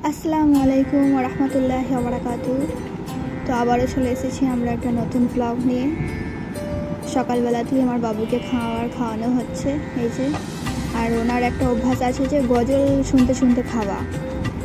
আসসালামু আলাইকুম ওয়া রাহমাতুল্লাহি ওয়া বারাকাতুহু। তো আবারও চলে এসেছি আমরা একটা নতুন ব্লগ নিয়ে। সকালবেলাতেই আমার বাবুকে খাওয়ানো হচ্ছে এই যে। আর ওনার একটা অভ্যাস আছে যে গজল শুনতে শুনতে খাওয়া।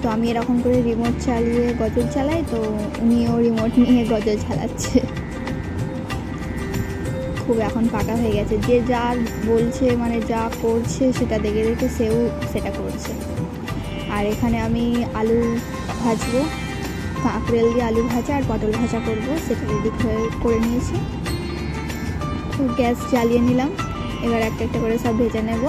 তো আমি এরকম করে রিমোট চালিয়ে গজল চালাই, তো উনিও রিমোট নিয়ে গজল চালাচ্ছে। খুব এখন পাকা হয়ে গেছে, যে যা বলছে মানে যা করছে সেটা দেখে দেখে সেও সেটা করছে। আর এখানে আমি আলু ভাজবো, কাঁকরেল দিয়ে আলু ভাজা আর পটল ভাজা করব, সেটা রেডি করে নিয়েছি। তো গ্যাস জ্বালিয়ে নিলাম, এবার একটা একটা করে সব ভেজে নেব।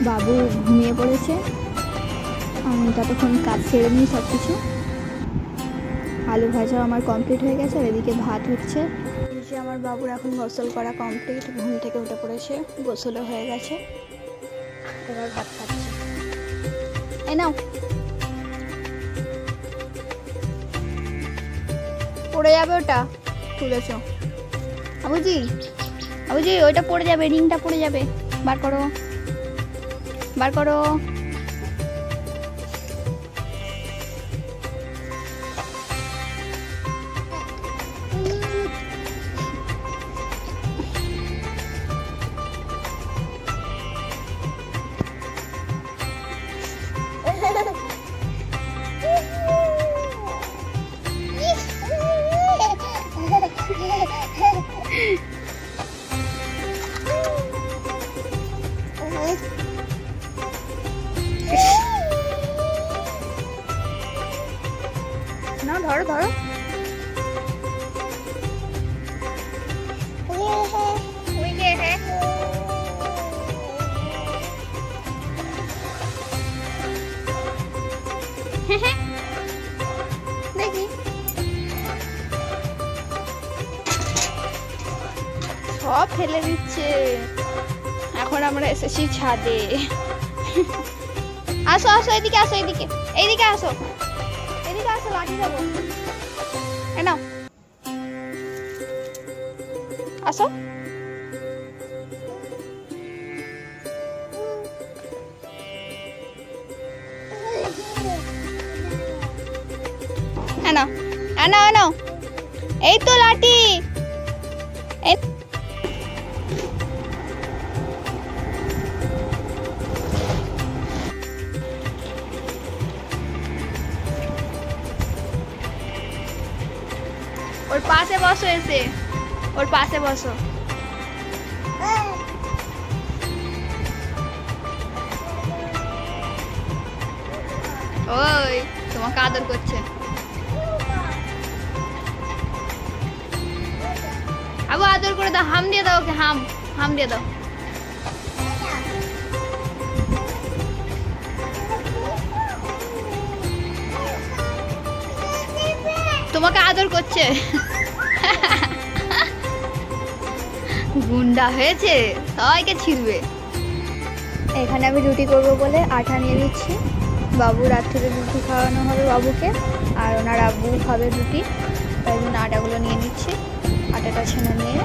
বাবু ঘুমিয়ে পড়েছে, আমি ততক্ষণ কাজ সেরে নিই সব কিছু। আলু ভাজা আমার কমপ্লিট হয়ে গেছে, আর এদিকে ভাত হচ্ছে। এই যে আমার বাবুর এখন গোসল করা কমপ্লিট, ঘুম থেকে উঠে পড়েছে, গোসলও হয়ে গেছে, এবার ভাত খাচ্ছে। এই নাও, পড়ে যাবে ওটা, তুলেছ বাবুজি। ওই যে ওইটা পড়ে যাবে, রিংটা পড়ে যাবে। বার করো, বার করো। না ধরো ধরো। দেখি সব ফেলে দিচ্ছে। এখন আমরা এসেছি ছাদে। আসো আসো, এদিকে আসো, এদিকে এইদিকে আসো, এদিকে আসো, লাঠি দেবো। নাও আসো। নাও নাও নাও, এই তো লাঠি। ওর পাশে বসো, এসে ওর পাশে বসো। ওই তোমাকে আদর করছে। আবু আদর করে দাও, হাম দিয়ে দাও ওকে, হাম হাম দিয়ে দাও। তোমাকে আদর করছে। গুন্ডা হয়েছে, সবাইকে ছিড়বে। এখানে আমি রুটি করব বলে আটা নিয়ে নিচ্ছি। বাবু রাত্রে রুটি খাওয়ানো হবে বাবুকে, আর ওনার আব্বু খাবে রুটি, তাই জন্য আটাগুলো নিয়ে নিচ্ছি। আটাটা ছেনে নিয়ে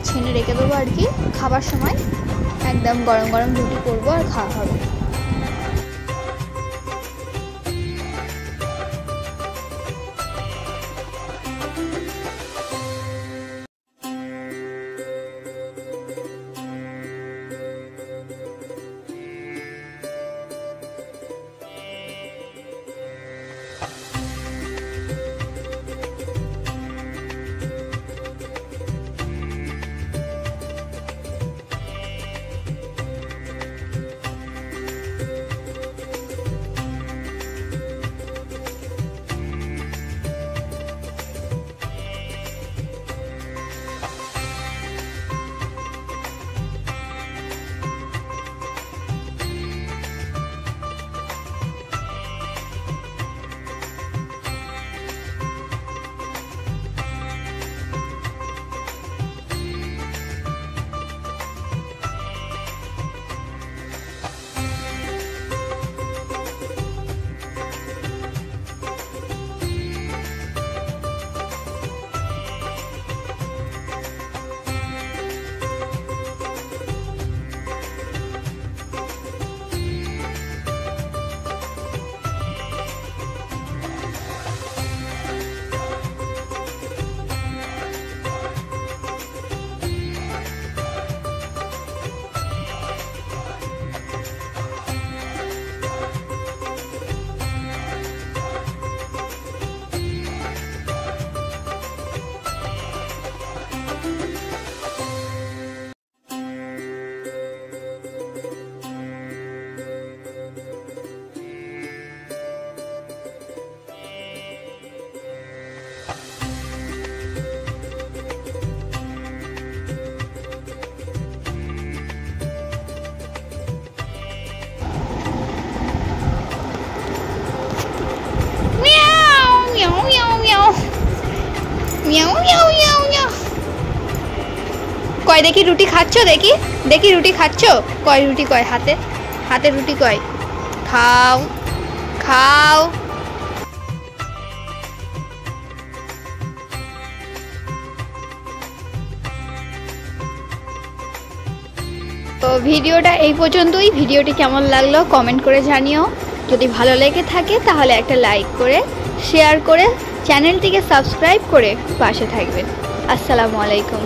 ছেনে রেখে দেবো আর কি, খাবার সময় একদম গরম গরম রুটি করবো আর খাওয়া হবে। কয় দেখি রুটি খাচ্ছ, দেখি দেখি রুটি খাচ্ছ, কয় রুটি কয়, হাতে হাতে রুটি কয়, খাও খাও। তো ভিডিওটা এই পর্যন্তই। ভিডিওটি কেমন লাগলো কমেন্ট করে জানিও। যদি ভালো লেগে থাকে তাহলে একটা লাইক করে শেয়ার করে চ্যানেলটিকে সাবস্ক্রাইব করে পাশে থাকবেন। আসসালামু আলাইকুম।